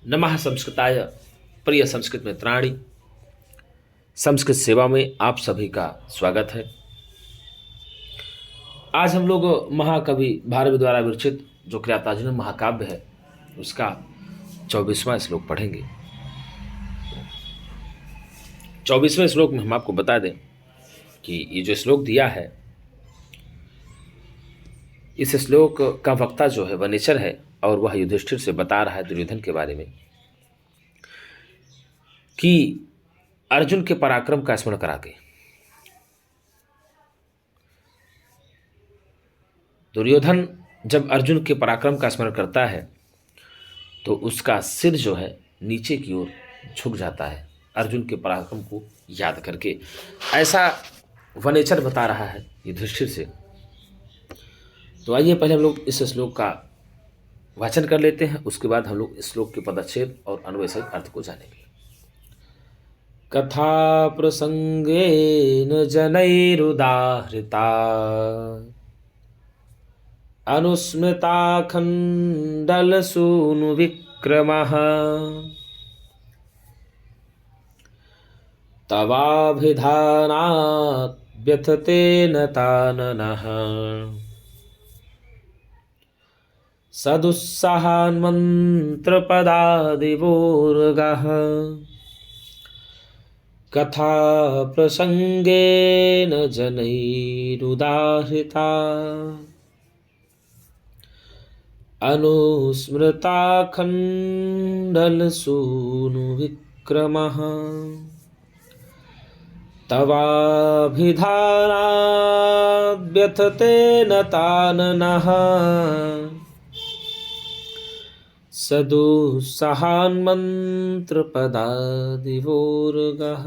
नमः संस्कृताय प्रिय संस्कृत मित्राणि। संस्कृत सेवा में आप सभी का स्वागत है। आज हम लोग महाकवि भारवी द्वारा विरचित जो किरातार्जुनीय महाकाव्य है उसका 24वां श्लोक पढ़ेंगे। 24वें श्लोक में हम आपको बता दें कि ये जो श्लोक दिया है, इस श्लोक का वक्ता जो है वह नेचर है और वह युधिष्ठिर से बता रहा है दुर्योधन के बारे में कि अर्जुन के पराक्रम का स्मरण करा के दुर्योधन जब अर्जुन के पराक्रम का स्मरण करता है तो उसका सिर जो है नीचे की ओर झुक जाता है अर्जुन के पराक्रम को याद करके। ऐसा वनेचर बता रहा है युधिष्ठिर से। तो आइए पहले हम लोग इस श्लोक का वाचन कर लेते हैं, उसके बाद हम लोग इस श्लोक के पदच्छेद और अन्वय सहित अर्थ को जानेंगे। कथा प्रसंगेन जनैरुदाहृता अनुस्मृता खण्डलसूनु विक्रमः तवाभिधानात् व्यथतेन ताननः सदुत्साहान्मन्त्रपदादिवोर्गः कथा प्रसंगेन जनैरुदाहृता अनुस्मृता खण्डलसूनु विक्रमः तवाभिधानात् व्यथतेन ताननः सदुत्साहान्मन्त्रपदादिवोर्गः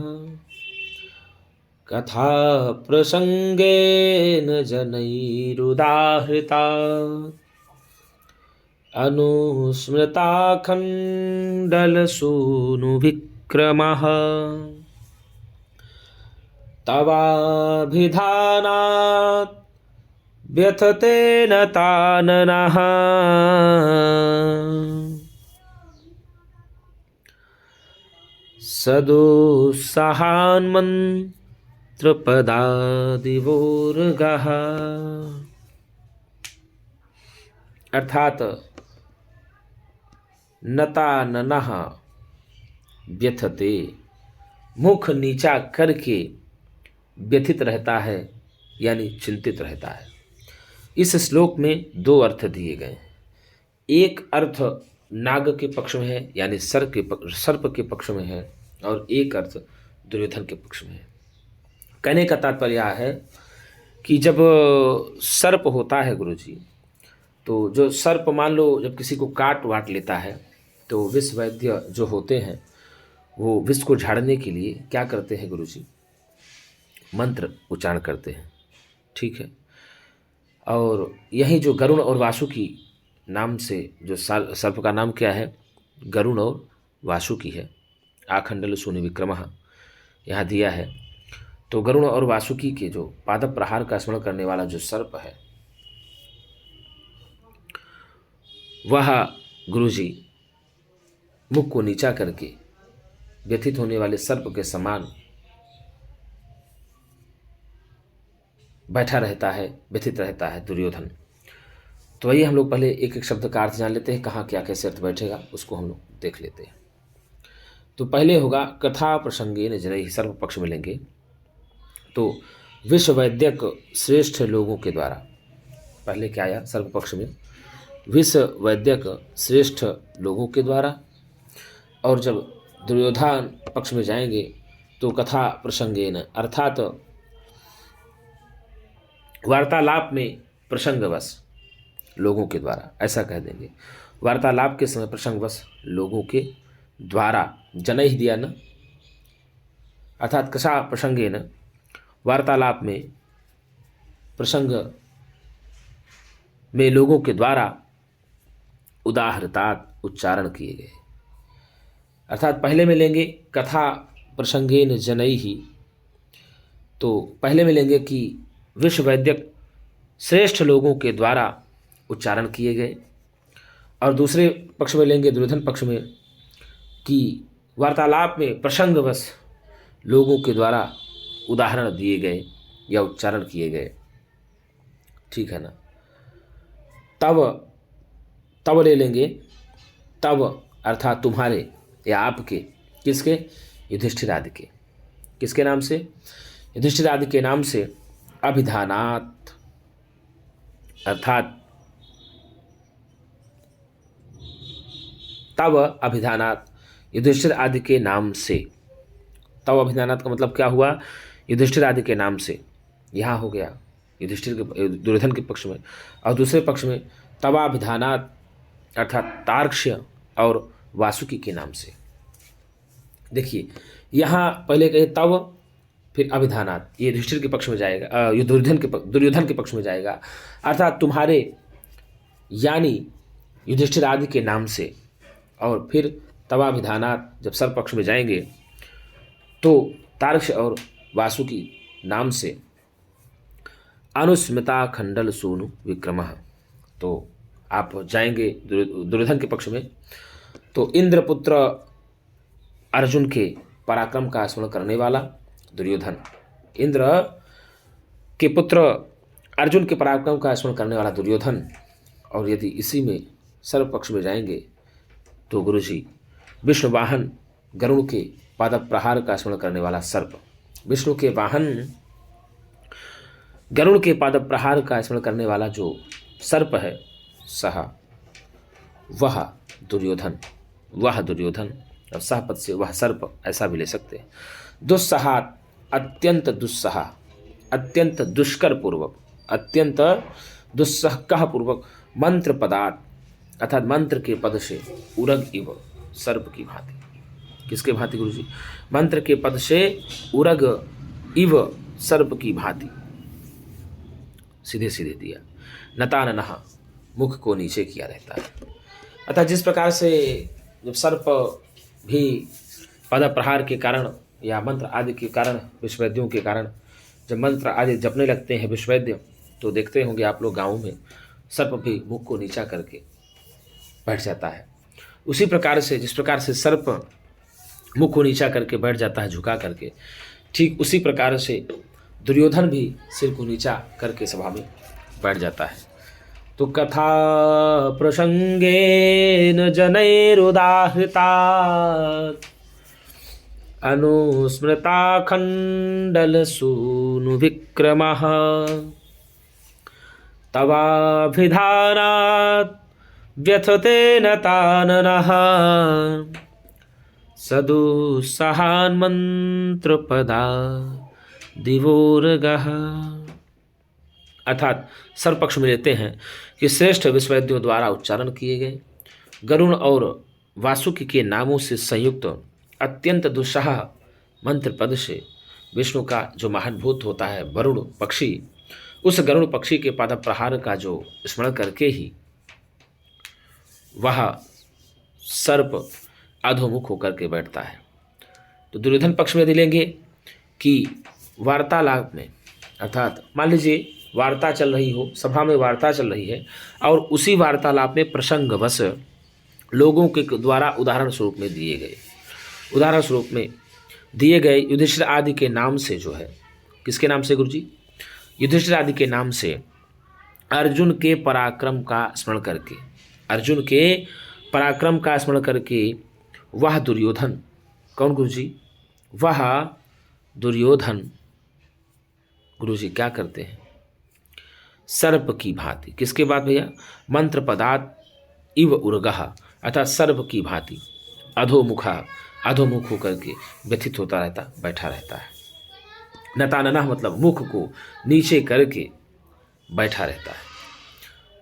कथा प्रसंगेन जनैरुदाहृता अनुस्मृता खण्डलसूनु विक्रमः तवाभिधानात् व्यथतेन ताननः सदुत्साहान्मन्त्रपदादिवोर्गः। अर्थात नताननः व्यथते, मुख नीचा करके व्यथित रहता है यानी चिंतित रहता है। इस श्लोक में दो अर्थ दिए गए हैं। एक अर्थ नाग के पक्ष में है यानी सर्प के पक्ष में है और एक अर्थ दुर्योधन के पक्ष में है। कहने का तात्पर्य यह है कि जब सर्प होता है गुरुजी, तो जो सर्प मान लो जब किसी को काट वाट लेता है तो विष वैद्य जो होते हैं वो विष को झाड़ने के लिए क्या करते हैं गुरुजी, मंत्र उच्चारण करते हैं। ठीक है। और यही जो गरुण और वासुकी नाम से जो सर्प का नाम क्या है, गरुण और वासुकी है। आखंडल सूनि विक्रमः यहाँ दिया है। तो गरुण और वासुकी के जो पाद प्रहार का स्मरण करने वाला जो सर्प है वह गुरुजी मुख को नीचा करके व्यथित होने वाले सर्प के समान बैठा रहता है, व्यथित रहता है दुर्योधन। तो वही हम लोग पहले एक एक शब्द का अर्थ जान लेते हैं, कहाँ क्या कैसे अर्थ बैठेगा उसको हम लोग देख लेते हैं। तो पहले होगा कथा प्रसंगेन जनैः, सर्व पक्ष में लेंगे तो विश्व वैद्यक श्रेष्ठ लोगों के द्वारा। पहले क्या आया सर्व पक्ष में, विश्व वैद्यक श्रेष्ठ लोगों के द्वारा। और जब दुर्योधन पक्ष में जाएंगे तो कथा प्रसंगेन अर्थात वार्तालाप में प्रसंगवश लोगों के द्वारा, ऐसा कह देंगे। वार्तालाप के समय प्रसंगवश लोगों के द्वारा, जनैः दिया न, अर्थात कथा प्रसंगेन वार्तालाप में प्रसंग में लोगों के द्वारा उदाहृतात उच्चारण किए गए। अर्थात पहले में लेंगे कथा प्रसंगेन जनैः, तो पहले में लेंगे कि विश्व वैद्यक श्रेष्ठ लोगों के द्वारा उच्चारण किए गए। और दूसरे पक्ष में लेंगे दुर्योधन पक्ष में कि वार्तालाप में प्रसंगवश लोगों के द्वारा उदाहरण दिए गए या उच्चारण किए गए, ठीक है ना। तब तब ले लेंगे, तब अर्थात तुम्हारे या आपके, किसके, युधिष्ठिर आदि के, किसके नाम से, युधिष्ठिर आदि के नाम से, अभिधानात अर्थात तब अभिधानात युधिष्ठिर आदि के नाम से। तब अभिधानात का मतलब क्या हुआ, युधिष्ठिर आदि के नाम से, यहाँ हो गया युधिष्ठिर के, दुर्योधन के पक्ष में, और दूसरे पक्ष में तवाभिधानात अर्थात तार्क्ष्य और वासुकी के नाम से। देखिए यहाँ पहले कहे तब, फिर अभिधानात, ये युधिष्ठिर के पक्ष में जाएगा, दुर्योधन के पक्ष में जाएगा, अर्थात तुम्हारे यानी युधिष्ठिर आदि के नाम से। और फिर तवाभिधानात जब सर्व पक्ष में जाएंगे तो तार्क्ष्य और वासुकी नाम से। अनुस्मिता खंडल सूनु विक्रमः, तो आप जाएंगे दुर्योधन के पक्ष में, तो इंद्रपुत्र अर्जुन के पराक्रम का स्मरण करने वाला दुर्योधन, इंद्र के पुत्र अर्जुन के पराक्रम का स्मरण करने वाला दुर्योधन। और यदि इसी में सर्व पक्ष में जाएंगे तो गुरुजी विष्णु वाहन गरुड़ के पाद प्रहार का स्मरण करने वाला सर्प, विष्णु के वाहन गरुड़ के पाद प्रहार का स्मरण करने वाला जो सर्प है, सह वह दुर्योधन, वह दुर्योधन, और सह पद से वह सर्प ऐसा भी ले सकते हैं। दुस्सहात अत्यंत दुस्सहा, अत्यंत दुष्कर पूर्वक, अत्यंत दुस्सह पूर्वक, मंत्र पदार्थ अर्थात मंत्र के पद से, उरग इव सर्प की भांति, किसके भांति गुरुजी, मंत्र के पद से उरग इव सर्प की भांति, सीधे सीधे दिया। नतान नहा, मुख को नीचे किया रहता है। अतः जिस प्रकार से जब सर्प भी पद प्रहार के कारण या मंत्र आदि के कारण, विश्ववैद्यों के कारण जब मंत्र आदि जपने लगते हैं विश्ववैद्य, तो देखते होंगे आप लोग गाँव में सर्प भी मुख को नीचा करके बैठ जाता है। उसी प्रकार से जिस प्रकार से सर्प मुख को नीचा करके बैठ जाता है झुका करके, ठीक उसी प्रकार से दुर्योधन भी सिर को नीचा करके सभा में बैठ जाता है। तो कथा प्रसंगेन जनैरुदाहृता अनुस्मृता खंडल सूनु विक्रमः तवाभिधानात् व्यथतेन ताननः सदुस्सहान् मंत्रपदा दिवोरगः। अर्थात सर्व पक्ष में लेते हैं कि श्रेष्ठ विश्ववैद्यों द्वारा उच्चारण किए गए गरुण और वासुकी के नामों से संयुक्त अत्यंत दुस्सह मंत्र पद से विष्णु का जो महाभूत होता है वरुण पक्षी, उस गरुड़ पक्षी के पाद प्रहार का जो स्मरण करके ही वह सर्प अधोमुख होकर के बैठता है। तो दुर्योधन पक्ष में यदि लेंगे कि वार्तालाप में, अर्थात मान लीजिए वार्ता चल रही हो, सभा में वार्ता चल रही है और उसी वार्तालाप में प्रसंगवश लोगों के द्वारा उदाहरण स्वरूप में दिए गए युधिष्ठिर आदि के नाम से, जो है किसके नाम से गुरुजी, युधिष्ठिर आदि के नाम से अर्जुन के पराक्रम का स्मरण करके, अर्जुन के पराक्रम का स्मरण करके वह दुर्योधन, कौन गुरुजी, वह दुर्योधन गुरुजी क्या करते हैं, सर्प की भांति, किसके बाद भैया, मंत्र पदार्थ इव उर्गः, अर्थात सर्प की भांति अधोमुख होकर के व्यथित होता रहता, बैठा रहता है। नतानना मतलब मुख को नीचे करके बैठा रहता है।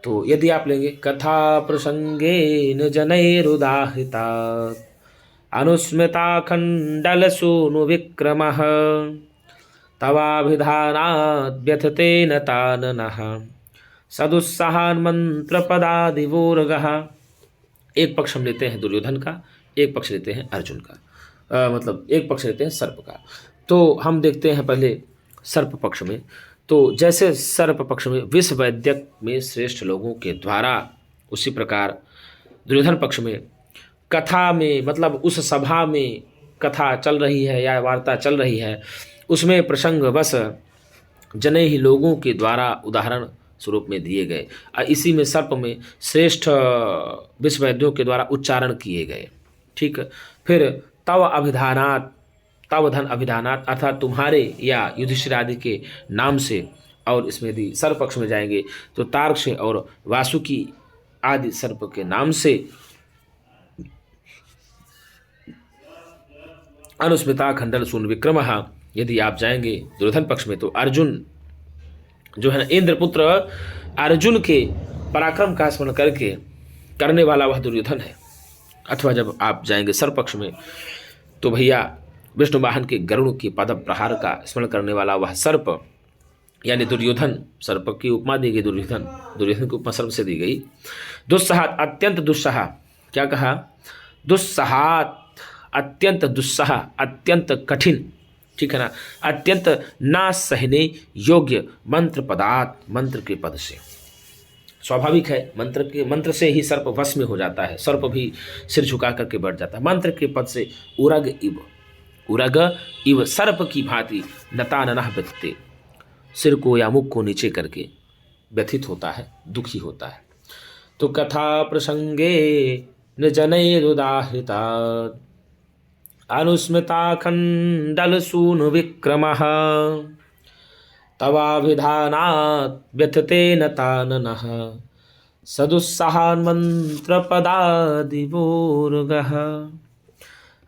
तो यदि आप लेंगे कथा प्रसंगेन जनैरुदाहृता अनुस्मृता खंडल सूनु विक्रमः तवाभिधानात् व्यथतेन ताननः सदुस्सहान् मंत्रपदादिवोरगः। एक पक्ष हम लेते हैं दुर्योधन का, एक पक्ष लेते हैं अर्जुन का, मतलब एक पक्ष लेते हैं सर्प का। तो हम देखते हैं पहले सर्प पक्ष में। तो जैसे सर्प पक्ष में विश्व वैद्यक में श्रेष्ठ लोगों के द्वारा, उसी प्रकार दुर्योधन पक्ष में कथा में, मतलब उस सभा में कथा चल रही है या वार्ता चल रही है, उसमें प्रसंग बस जने ही लोगों के द्वारा उदाहरण स्वरूप में दिए गए, इसी में सर्प में श्रेष्ठ विश्ववैद्यों के द्वारा उच्चारण किए गए। ठीक। फिर तव अभिधानात, तव धन अभिधानात अर्थात तुम्हारे या युधिष्ठिर आदि के नाम से, और इसमें यदि सर्प पक्ष में जाएंगे तो तार्क्ष और वासुकी आदि सर्प के नाम से, अनुस्मिता खंडल सून विक्रमः, यदि आप जाएंगे दुर्योधन पक्ष में तो अर्जुन जो है ना, इंद्रपुत्र अर्जुन के पराक्रम का स्मरण करके करने वाला वह दुर्योधन है। अथवा जब आप जाएंगे सर्प पक्ष में तो भैया विष्णु वाहन के गरुड़ के पद प्रहार का स्मरण करने वाला वह सर्प यानी दुर्योधन, सर्प की उपमा दी गई दुर्योधन, दुर्योधन की उपमा सर्प से दी गई। दुस्सहात अत्यंत दुस्सहा, क्या कहा? दुस्सहात अत्यंत दुस्सहा, अत्यंत कठिन, ठीक है ना, अत्यंत ना सहने योग्य मंत्र पदार्थ, मंत्र के पद से। स्वाभाविक है, मंत्र से ही सर्प वश में हो जाता है, सर्प भी सिर झुका करके बैठ जाता है। मंत्र के पद से उरग इव सर्प की भांति नताननः व्यथते, सिर को या मुख को नीचे करके व्यथित होता है, दुखी होता है। तो कथा प्रसंगे न जनैरुदाहृता अनुस्मृता खंडल सून विक्रमः तवाभिधानात् व्यथते नताननः सदुत्साहान् मंत्रपदादिवोर्गः।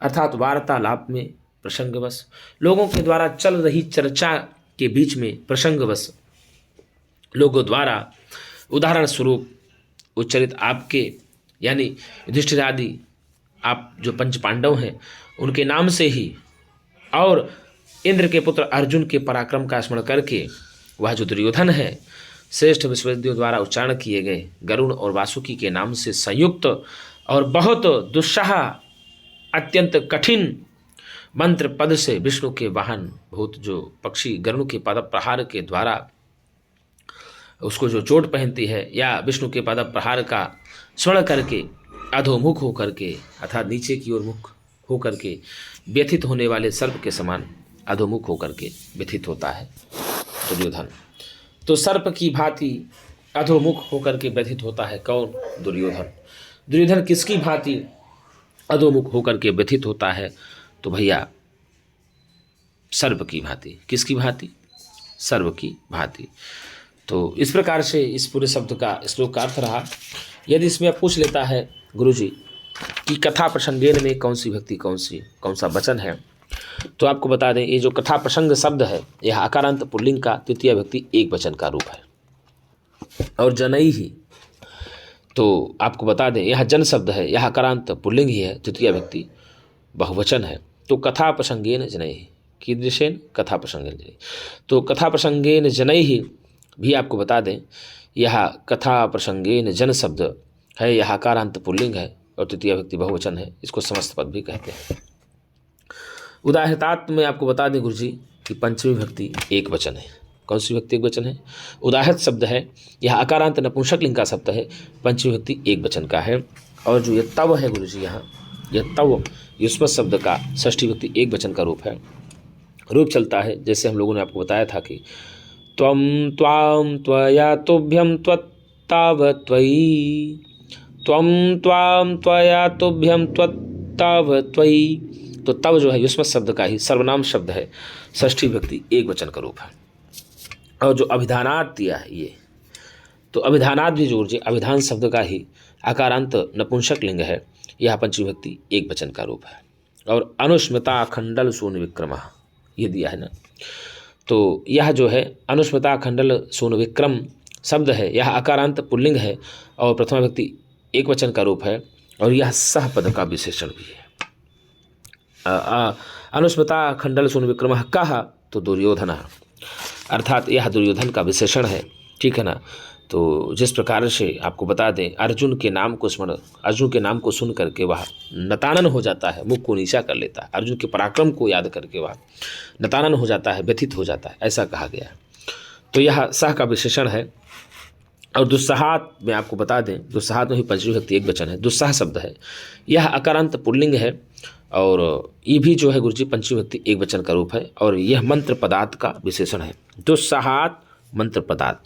अर्थात वार्तालाप में प्रसंगवश लोगों के द्वारा चल रही चर्चा के बीच में प्रसंगवश लोगों द्वारा उदाहरण स्वरूप उच्चरित आपके यानी युधिष्ठिर आदि आप जो पंच पांडव हैं उनके नाम से ही और इंद्र के पुत्र अर्जुन के पराक्रम का स्मरण करके वह जो दुर्योधन है श्रेष्ठ विश्वविद्यों द्वारा उच्चारण किए गए गरुण और वासुकी के नाम से संयुक्त और बहुत दुस्सह अत्यंत कठिन मंत्र पद से विष्णु के वाहन भूत जो पक्षी गरुण के पद प्रहार के द्वारा उसको जो चोट पहनती है या विष्णु के पद प्रहार का स्मरण करके अधोमुख होकर के अर्थात नीचे की ओर मुख होकर के व्यथित होने वाले सर्प के समान अधोमुख होकर के व्यथित होता है दुर्योधन। तो सर्प की भांति अधोमुख होकर के व्यथित होता है कौन? दुर्योधन। दुर्योधन किसकी भांति अधोमुख होकर के व्यथित होता है? तो भैया सर्प की भांति। किसकी भांति? सर्प की भांति। तो इस प्रकार से इस पूरे शब्द का श्लोक का अर्थ रहा। यदि इसमें पूछ लेता है गुरुजी कि कथा प्रसंगेन में कौन सी भक्ति कौन सा वचन है, तो आपको बता दें ये जो कथा प्रसंग शब्द है यह आकारांत पुल्लिंग का तृतीय भक्ति एक वचन का रूप है। और जनई ही, तो आपको बता दें यह जन शब्द है, यह आकारांत पुल्लिंग ही है, तृतीय भक्ति बहुवचन है। तो कथा प्रसंगेन जनई कीदृशेन कथा प्रसंगेन जनई, तो कथा प्रसंगेन जनई ही भी आपको बता दें यह कथा प्रसंगेन जन शब्द है, यह आकारांत पुल्लिंग है और तृतीय भक्ति बहुवचन है, इसको समस्त पद भी कहते हैं। उदाहृतात में आपको बता दें गुरुजी कि पंचमी भक्ति एक वचन है। कौन सी भक्ति एक वचन है? उदाहृत शब्द है, यह आकारांत नपुंसक लिंग का शब्द है, पंचमी भक्ति एक वचन का है। और जो यह तव है गुरुजी यहाँ यह तव युष्मत शब्द का षष्ठी भक्ति एक वचन का रूप है। रूप चलता है जैसे हम लोगों ने आपको बताया था कि त्वं त्वां त्वया तुभ्यं त्वत्ताव त्वयि, त्वं त्वां त्वया तुभ्यं त्वत्ताव त्वयि। तो तव जो है युष्मत शब्द का ही सर्वनाम शब्द है, षष्ठी भक्ति एक वचन का रूप है। और जो अभिधानात दिया है ये, तो अभिधानात भी जोड़ जी अभिधान शब्द का ही आकारांत नपुंसक लिंग है, यह पंचमी भक्ति एक वचन का रूप है। और अनुस्मृता खंडल सून विक्रम ये दिया है ना, तो यह जो है अनुस्मृता खंडल सून विक्रम शब्द है, यह आकारांत पुल्लिंग है और प्रथमा भक्ति एक वचन का रूप है। और यह सह पद का विशेषण भी है। अनुस्मृता खंडल सून विक्रम कहा तो दुर्योधन, अर्थात यह दुर्योधन का विशेषण है, ठीक है ना। तो जिस प्रकार से आपको बता दें अर्जुन के नाम को सुन करके वह नतानन हो जाता है, मुख को नीचा कर लेता है, अर्जुन के पराक्रम को याद करके वह नतानन हो जाता है, व्यथित हो जाता है, ऐसा कहा गया है। तो यह सह का विशेषण है और दुस्साहत में आपको बता दें, दुस्साहत में भी पंचमी विभक्ति एक वचन है। दुस्साह शब्द है, यह अकारांत पुल्लिंग है और ये भी जो है गुरुजी पंचमी विभक्ति एक वचन का रूप है और यह मंत्र पदार्थ का विशेषण है। दुस्साहत मंत्र पदार्थ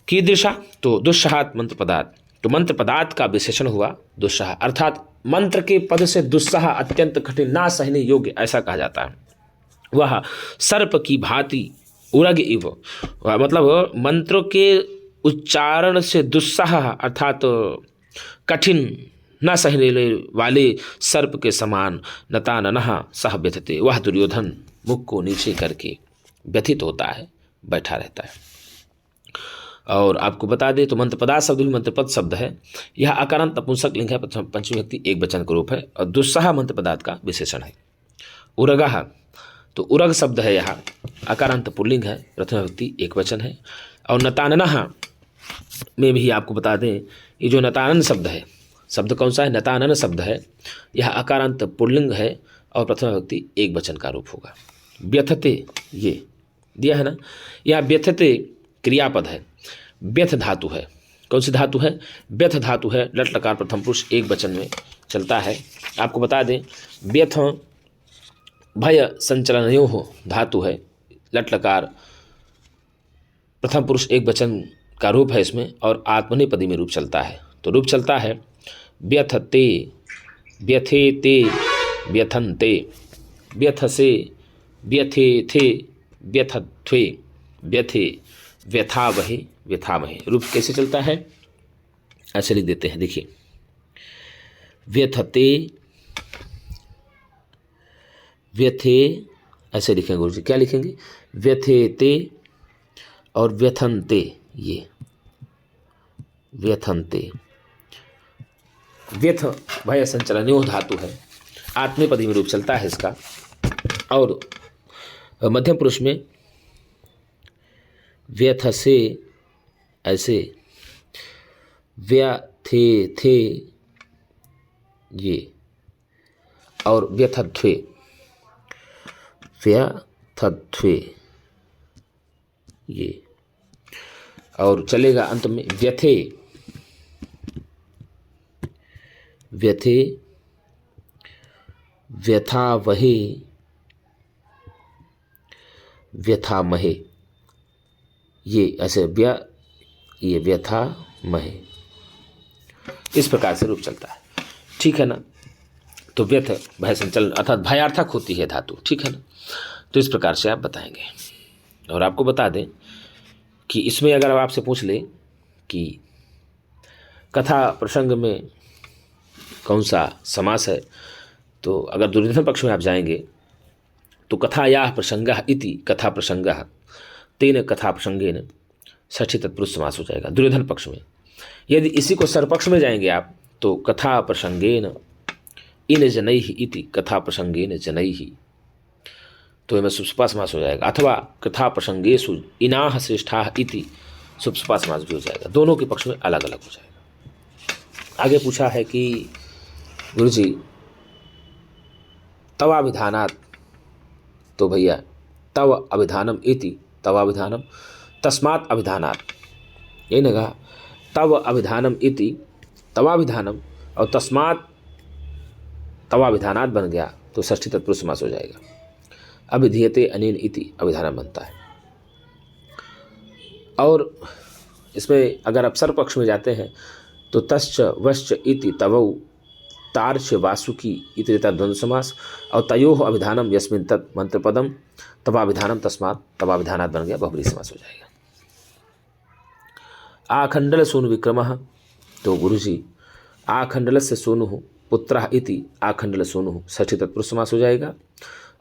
की दिशा, तो दुस्साहत मंत्र पदार्थ, तो मंत्र पदार्थ का विशेषण हुआ दुस्साह, अर्थात मंत्र के पद से दुस्साह अत्यंत कठिन ना सहने योग्य ऐसा कहा जाता है। वह सर्प की भांति उरग इव, मतलब मंत्रों के उच्चारण से दुस्साह अर्थात कठिन न सहने वाले सर्प के समान नताननः सह व्यथते, वह दुर्योधन मुख को नीचे करके व्यथित होता है, बैठा रहता है। और आपको बता दें तो मंत्र पदार्थ शब्द भी मंत्रपद शब्द है, यह अकारांत नपुंसक लिंग है, पंचमी विभक्ति एक वचन का रूप है और दुस्साह मंत्र पदार्थ का विशेषण है। उरगः, तो उरग शब्द है, यह अकारांत पुल्लिंग है, प्रथम विभक्ति एक वचन है। और नताननः में भी आपको बता दें, ये जो नतानन शब्द है, शब्द कौन सा है, नतानन शब्द है, यह अकारांत पुल्लिंग है और प्रथम विभक्ति एक वचन का रूप होगा। व्यथते ये दिया है ना, यह व्यथते क्रियापद है, व्यथ धातु है, कौन सी धातु है, व्यथ धातु है, लट लकार प्रथम पुरुष एक वचन में चलता है। आपको बता दें व्यथ भय संचलनयोः हो धातु है, लट लकार प्रथम पुरुष एक वचन का रूप है इसमें और आत्मनेपदी में रूप चलता है, तो रूप चलता है व्यथते, व्यथेते, व्यथन्ते, व्यथसे, व्यथेथे, व्यथत्वे, व्यथे, व्यथावहे, व्यथामहे। रूप कैसे चलता है, ऐसे लिख देते हैं, देखिए व्यथते, व्यथे, ऐसे लिखेंगे गुरुजी, क्या लिखेंगे, व्यथेते और व्यथन्ते, ये व्यथन्ते, व्यथ भय संचलनयोः धातु है, आत्मनेपदी में रूप चलता है इसका। और मध्यम पुरुष में व्यथसे, ऐसे व्यथे थे, ये और व्यथत्वे, व्यथत्वे, ये और चलेगा अंत में व्यथे, व्यथे, व्यथावहे, व्यथामहे, ये ऐसे ये व्यथामहे, इस प्रकार से रूप चलता है, ठीक है ना। तो व्यथ भय संचलन अर्थात भयार्थक होती है धातु, ठीक है ना। तो इस प्रकार से आप बताएंगे। और आपको बता दें कि इसमें अगर आप आपसे पूछ लें कि कथा प्रसंग में कौन सा समास है, तो अगर दुर्योधन पक्ष में आप जाएंगे तो कथायाः प्रसंगः इति कथा प्रसंगः तेन कथा प्रसंगेन षष्ठी तत्पुरुष समास हो जाएगा दुर्योधन पक्ष में। यदि इसी को सरपक्ष में जाएंगे आप तो कथा प्रसंगेन इन जनैः इति कथा प्रसंगेन जनैः, तो इसमें सुप्सुपा समास हो जाएगा। अथवा कथा प्रसंगेषु इनाः श्रेष्ठाः इति सुप्सुपा समास भी हो जाएगा, दोनों के पक्ष में अलग अलग हो जाएगा। आगे पूछा है कि गुरुजी तवाभिधानात्, तो भैया तव अभिधानम इति तवाभिधानम, तस्मात् अभिधानात्, यही ना कहा, तव अभिधानम इति तवाभिधानम और तस्मात् तवाभिधानात् बन गया तो षष्ठी तत्पुरुष समास हो जाएगा। अभिधीयते अनेन इति अभिधानम बनता है। और इसमें अगर आप सर्वपक्ष में जाते हैं तो तश्च वश्च इति तवौ तार्च वासुकी इति द्वंद्व समास और तयोः अभिधानम यस्मिन् तत् मंत्रपदम तवाभिधानम तस्मात् तवाभिधानात् बन गया, बहुब्रीहि समास हो जाएगा। आखंडल सूनु विक्रमः, तो गुरुजी आखंडल से सोनु पुत्रः इति आखंडल सोनु षष्ठी तत्पुरुष समास हो जाएगा।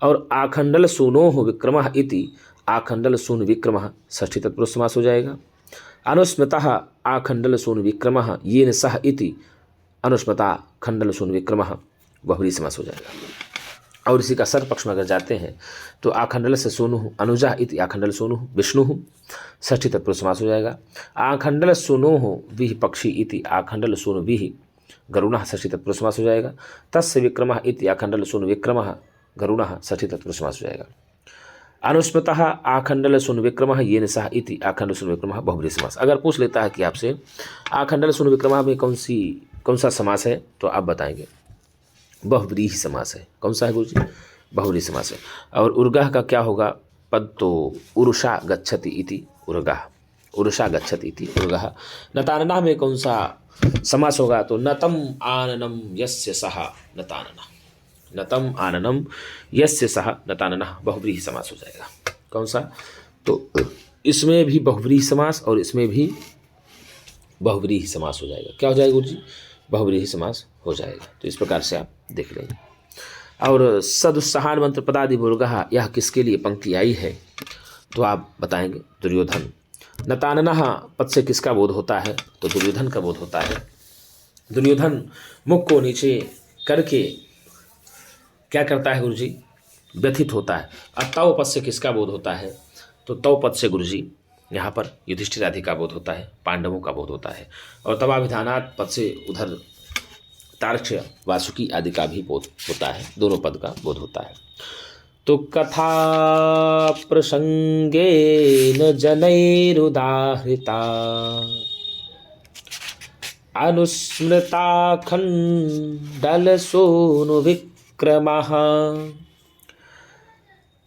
और आखंडल सोनोः विक्रमः इति आखंडल सूनु विक्रमः षष्ठी तत्पुरुष समास हो जाएगा। अनुस्मृतः आखंडल सूनु विक्रमः येन सह इति अनुस्मृता खंडल सूनु विक्रमः बहुब्रीहि समास हो जाएगा। और इसी का सर्वपक्ष में अगर जाते हैं तो आखंडल से सोनु अनुजा इति आखंडल सोनु विष्णु षष्ठी तत्पुरुष समास हो जाएगा। आखंडल सोनोः विह पक्षी इति आखंडल सोनु विह गरुणः षष्ठी तत्पुरुष समास हो जाएगा। तस्य विक्रमः इति आखंडल सोनु विक्रमः गरुणः षष्ठी तत्पुरुष समास हो जाएगा। अनुस्मृतः आखंडल सुन विक्रमः येन सह इति आखंडल सुन विक्रमः बहुव्रीहि समास। अगर पूछ लेता है कि आपसे आखंडल सुन विक्रमः में कौन सा समास है, तो आप बताएंगे बहुव्रीहि समास है। कौन सा है गुरु जी? बहुव्रीहि समास है। और उर्गह का क्या होगा पद? तो उरुषा गच्छति इति उर्गह, उरुषा गच्छति इति उर्गह। नताननः में कौन सा समास होगा? तो नतम आननम यस्य सह नताननः, नतम आननम यस्य सह नताननः बहुव्रीहि समास हो जाएगा। कौन सा? तो इसमें भी बहुव्रीहि समास और इसमें भी बहुव्रीहि समास हो जाएगा। क्या हो जाएगा गुरु जी? बहुव्रीहि समास हो जाएगा। तो इस प्रकार से आप देख लेंगे। और सदुत्साहान मंत्र पदादि बुर्गः, यह किसके लिए पंक्ति आई है? तो आप बताएंगे दुर्योधन। नताननः पद से किसका बोध होता है? तो दुर्योधन का बोध होता है। दुर्योधन मुख को नीचे करके क्या करता है गुरुजी? व्यथित होता है। और तव पद से किसका बोध होता है? तो तव पद से गुरुजी यहाँ पर युधिष्ठिर आदि का बोध होता है, पांडवों का बोध होता है। और तवाभिधानात् पद से उधर तार्क्ष्य वासुकी आदि का भी बोध होता है, दोनों पद का बोध होता है। तो कथा प्रसंगेन जनैरुदाहृता अनुस्मृता खण्डल सोनु विक्रमः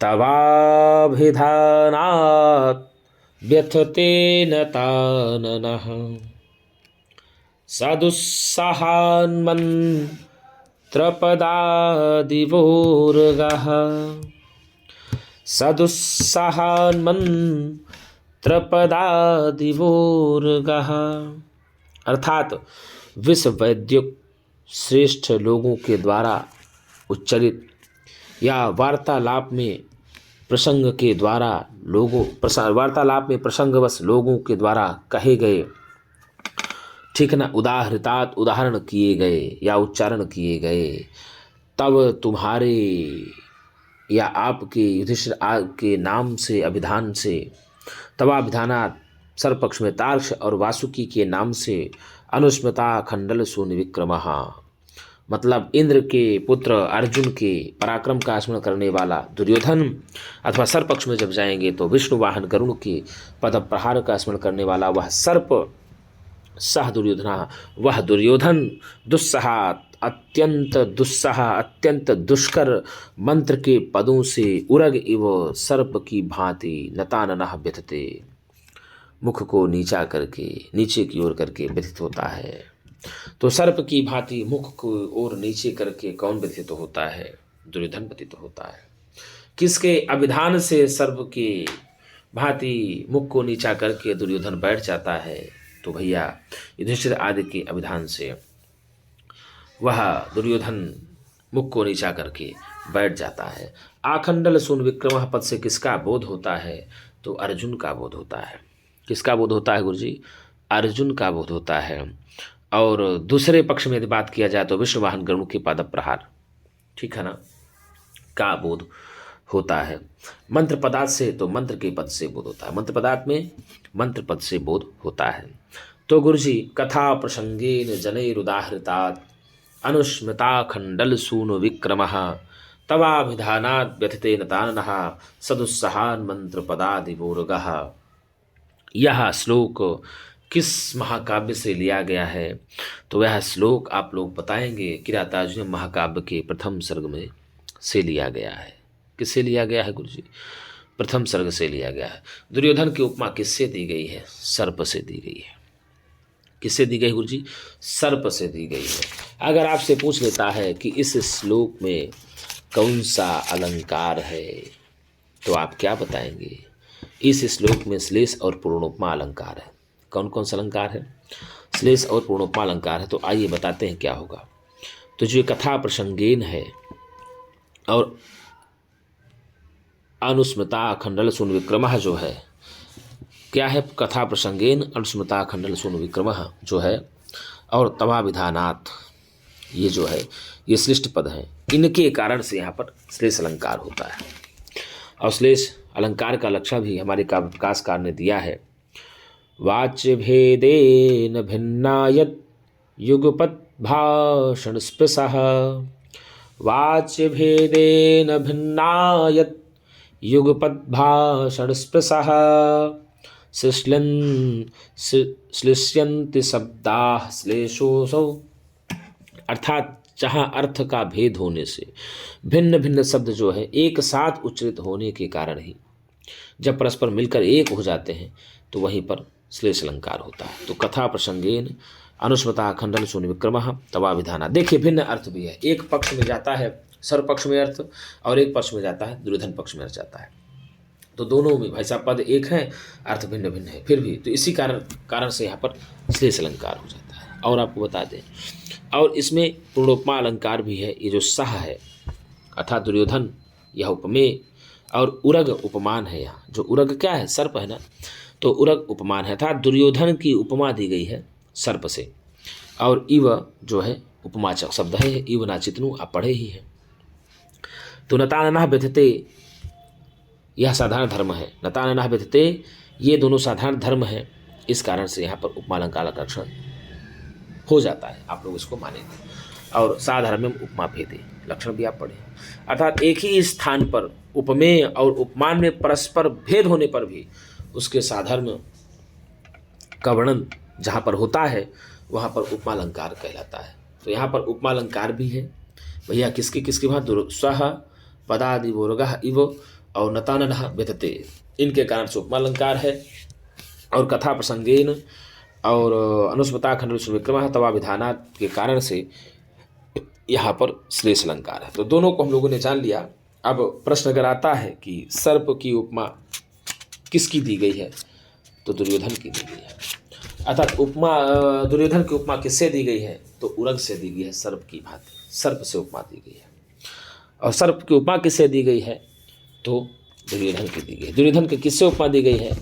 तवाभिधानात् व्यथते नताननः सदुत्साहान्मन्त्रपदादिवोर्गः, सदुत्साहान्मन्त्रपदादिवोर्गः। अर्थात विश्ववैद्युक श्रेष्ठ लोगों के द्वारा उच्चरित या वार्तालाप में प्रसंगवश लोगों के द्वारा कहे गए, ठीक ना, उदाहृतात उदाहरण किए गए या उच्चारण किए गए, तब तुम्हारे या आपके युधिष्ठिर के नाम से अभिधान से, तवाभिधानात् सर्वपक्ष में तार्क्ष और वासुकी के नाम से, अनुस्मृता खंडल सून विक्रमः मतलब इंद्र के पुत्र अर्जुन के पराक्रम का स्मरण करने वाला दुर्योधन, अथवा सर्पक्ष में जब जाएंगे तो विष्णु वाहन गरुण के पद प्रहार का स्मरण करने वाला वह सर्प सह दुर्योधना, वह दुर्योधन दुस्सहात अत्यंत दुष्कर मंत्र के पदों से उरग इव सर्प की भांति नताननः व्यथते, मुख को नीचे की ओर करके व्यथित होता है। तो सर्प की भांति मुख को ओर नीचे करके कौन व्यथित होता है? दुर्योधन व्यथित होता है। किसके अभिधान से सर्प की भांति मुख को नीचा करके दुर्योधन बैठ जाता है? तो भैया युधिष्ठिर आदि के अभिधान से वह दुर्योधन मुख को नीचा करके बैठ जाता है। आखंडल सून विक्रमः पद से किसका बोध होता है? तो अर्जुन का बोध होता है। किसका बोध होता है गुरुजी? अर्जुन का बोध होता है। और दूसरे पक्ष में यदि बात किया जाए तो विष्णु वाहन गरुण के पाद प्रहार, ठीक है ना, का बोध होता है। मंत्र पदार्थ से तो मंत्र के पद से बोध होता है, मंत्र पदार्थ में मंत्र पद से बोध होता है। तो गुरुजी कथा प्रसंगेन जनैरुदाहृतात् अनुस्मृता खंडल सूनु विक्रमः तवाभिधानात् व्यथते नताननः सदुत्साहान् मंत्र पदादिवोर्गः। यह श्लोक किस महाकाव्य से लिया गया है? तो वह श्लोक आप लोग बताएंगे किरातार्जुनीय महाकाव्य के प्रथम सर्ग में से लिया गया है। किससे लिया गया है गुरुजी? प्रथम सर्ग से लिया गया है। दुर्योधन की उपमा किससे दी गई है? सर्प से दी गई है। किससे दी गई गुरुजी? सर्प से दी गई है। अगर आपसे पूछ लेता है कि इस श्लोक में कौन सा अलंकार है, तो आप क्या बताएंगे? इस श्लोक में श्लेष और पूर्णोपमा अलंकार है। कौन कौन सा अलंकार है? श्लेष और पूर्णोपमा अलंकार है। तो आइए बताते हैं क्या होगा। तो जो कथा प्रसंगेन है और अनुस्मृता खंडल सून विक्रमः जो है, क्या है? कथा प्रसंगेन अनुस्मृता खंडल सून विक्रमः जो है, और तवाभिधानात् ये जो है, ये श्लिष्ट पद हैं। इनके कारण से यहाँ पर श्लेष अलंकार होता है। और श्लेष अलंकार का लक्षण भी हमारे काव्य प्रकाशकार ने दिया है। वाच्य भेदेन भिन्नायत युगपत् भाषण स्पृशः, वाच्य भेदेन भिन्नायत युगपद्भाषण स्पृशः श्लिष्यन्ति शब्दाः श्लेषोऽसौ। अर्थात जहाँ अर्थ का भेद होने से भिन्न भिन्न शब्द जो है एक साथ उच्चारित होने के कारण ही जब परस्पर मिलकर एक हो जाते हैं तो वहीं पर श्लेष अलंकार होता है। तो कथा प्रसंगेन अनुस्मता खंडन शून्य विक्रम तवा विधाना। देखिए भिन्न अर्थ भी है, एक पक्ष में जाता है सर्व पक्ष में अर्थ और एक पक्ष में जाता है दुर्योधन पक्ष में अर्थ जाता है। तो दोनों में भाई साहब पद एक है, अर्थ भिन्न भिन्न है, फिर भी तो इसी कारण से यहाँ पर श्लेष अलंकार हो जाता है। और आपको बता दें, और इसमें पूर्णोपमा अलंकार भी है। ये जो सह है अर्थात दुर्योधन, यह उपमेय और उरग उपमान है। यहाँ जो उरग क्या है, सर्प है ना, तो उरग उपमान है अर्थात दुर्योधन की उपमा दी गई है सर्प से। और इव जो है उपमाचक शब्द है, इव नाचितनु आप पढ़े ही है। तो नताननः व्यथते, यह साधारण धर्म है। नताननः व्यथते, ये दोनों साधारण धर्म है, इस कारण से यहाँ पर उपमा अलंकार का लक्षण हो जाता है, आप लोग इसको मानेंगे। और साधर्म्यम उपमा भेदे, लक्षण भी आप पढ़े। अर्थात एक ही स्थान पर उपमेय और उपमान में परस्पर भेद होने पर भी उसके साधर्म्य का वर्णन जहाँ पर होता है वहाँ पर उपमा अलंकार कहलाता है। तो यहाँ पर उपमा अलंकार भी है भैया, किसकी वहाँ दुर्सह पदादिवोरगः इव और नताननः व्यथते, इनके कारण से उपमा अलंकार है। और कथा प्रसंगेन और अनुस्मता खंड विक्रम तवा विधानात् के कारण से यहाँ पर श्लेष अलंकार है। तो दोनों को हम लोगों ने जान लिया। अब प्रश्न अगर आता है कि सर्प की उपमा किसकी दी गई है, तो दुर्योधन की दी गई है। अर्थात उपमा दुर्योधन की उपमा किससे दी गई है, तो उरग से दी गई है, सर्प की भांति सर्प से उपमा दी गई है। और सर्प की उपमा किससे दी गई है, तो दुर्योधन की दी गई। दुर्योधन की किससे उपमा दी गई है,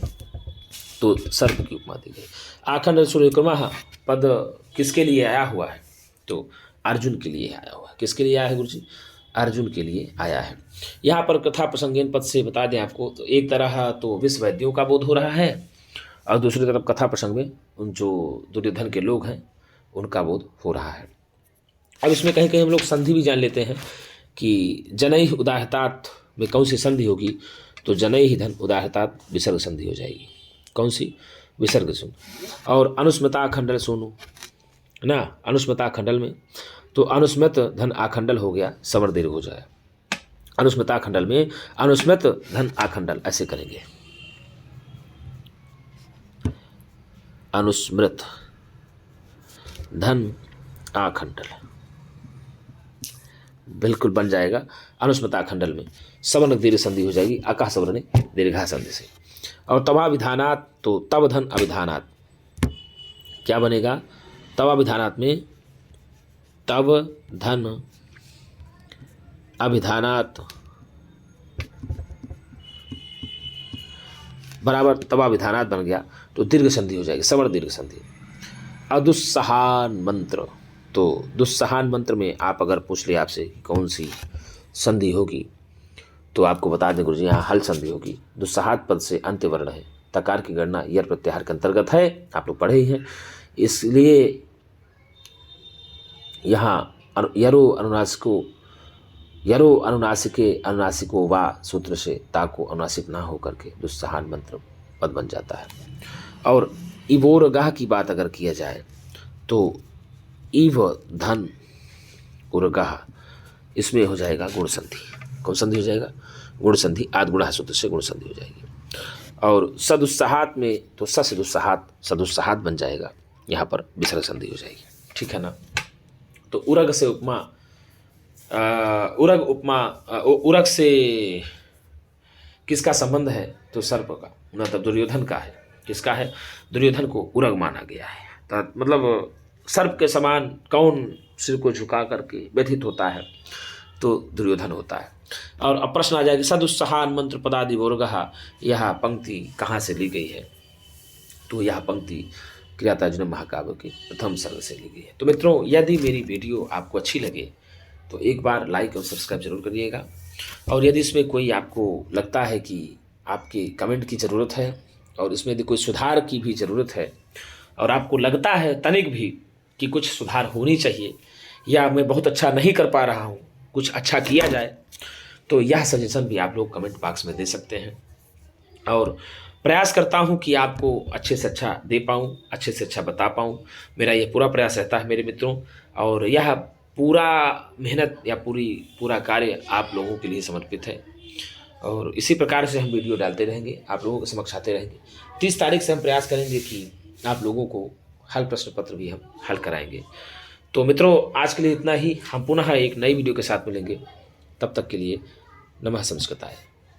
तो सर्प की उपमा दी गई। आखंड सूर्यक्रम पद किसके लिए आया हुआ है, तो अर्जुन के लिए आया हुआ है। किसके लिए आया है गुरुजी, अर्जुन के लिए आया है। यहाँ पर कथा प्रसंगेन पद से बता दें आपको, तो एक तरह तो विश्व वैद्यों का बोध हो रहा है और दूसरी तरफ कथा प्रसंग में उन जो दुर्योधन के लोग हैं उनका बोध हो रहा है। अब इसमें कहीं कहीं हम लोग संधि भी जान लेते हैं कि जनैः उदाहृतात् में कौन सी संधि होगी, तो जनैः धन उदाहृतात् विसर्ग संधि हो जाएगी। कौन सी, विसर्ग सुन। और अनुस्मता खंडल सोनू ना, अनुस्मता खंडल में तो अनुस्मृत धन आखंडल हो गया, सवर दीर्घ हो जाए। अनुस्मता खंडल में अनुस्मृत धन आखंडल ऐसे करेंगे, अनुस्मृत धन आखंडल बिल्कुल बन जाएगा। अनुस्मता खंडल में सवर्ण दीर्घ संधि हो जाएगी, आकाश सवर्ण दीर्घा संधि से। और तवा विधानात्, तो तव धन अभिधानात् क्या बनेगा, तवा विधानात् में तव धन अभिधानात् बराबर तवा विधानात् बन गया, तो दीर्घ संधि हो जाएगी, सवर्ण दीर्घ संधि। अदुस्सहान मंत्र, तो दुस्सहान मंत्र में आप अगर पूछ ले आपसे कौन सी संधि होगी, तो आपको बता दें गुरुजी यहाँ हल संधि होगी। दुस्सहात पद से अंत्य वर्ण है, तकार की गणना यर प्रत्याहार के अंतर्गत है, आप लोग पढ़े ही हैं। इसलिए यहाँ यरो अनुनासिके अनुनासिको वा सूत्र से ताको अनुनासिक ना होकर के दुस्सहान मंत्र पद बन जाता है। और इवोरगाह की बात अगर किया जाए तो इव धन उर्गाह, इसमें हो जाएगा गुण संधि। कौन संधि हो जाएगा, गुण संधि, आद गुणा सूत्र से गुण संधि हो जाएगी। और सदुस्सहात में तो स से दुस्सहात सदुस्सहात बन जाएगा, यहाँ पर विसर्ग संधि हो जाएगी, ठीक है ना। तो उरग से उपमा, उरग से किसका संबंध है, तो सर्प का, मतलब दुर्योधन का है। किसका है, दुर्योधन को उरग माना गया है। तो मतलब सर्प के समान कौन सिर को झुका करके व्यथित होता है, तो दुर्योधन होता है। और अब प्रश्न आ जाएगा सदुस्सहान मंत्र पदादि वोरगः, यह पंक्ति कहाँ से ली गई है, तो यह पंक्ति किरातार्जुन महाकाव्य के प्रथम सर्ग से ली गई है। तो मित्रों, यदि मेरी वीडियो आपको अच्छी लगे तो एक बार लाइक और सब्सक्राइब जरूर करिएगा। और यदि इसमें कोई आपको लगता है कि आपके कमेंट की ज़रूरत है और इसमें यदि कोई सुधार की भी ज़रूरत है और आपको लगता है तनिक भी कि कुछ सुधार होनी चाहिए या मैं बहुत अच्छा नहीं कर पा रहा हूँ, कुछ अच्छा किया जाए, तो यह सजेशन भी आप लोग कमेंट बॉक्स में दे सकते हैं, और प्रयास करता हूं कि आपको अच्छे से अच्छा दे पाऊं, अच्छे से अच्छा बता पाऊं। मेरा ये पूरा प्रयास रहता है मेरे मित्रों, और यह पूरा मेहनत या पूरा कार्य आप लोगों के लिए समर्पित है, और इसी प्रकार से हम वीडियो डालते रहेंगे, आप लोगों के समक्ष आते रहेंगे। 30 तारीख से हम प्रयास करेंगे कि आप लोगों को हल प्रश्न पत्र भी हम हल कराएंगे। तो मित्रों, आज के लिए इतना ही। हम पुनः एक नई वीडियो के साथ मिलेंगे, तब तक के लिए नमः संस्कृताय।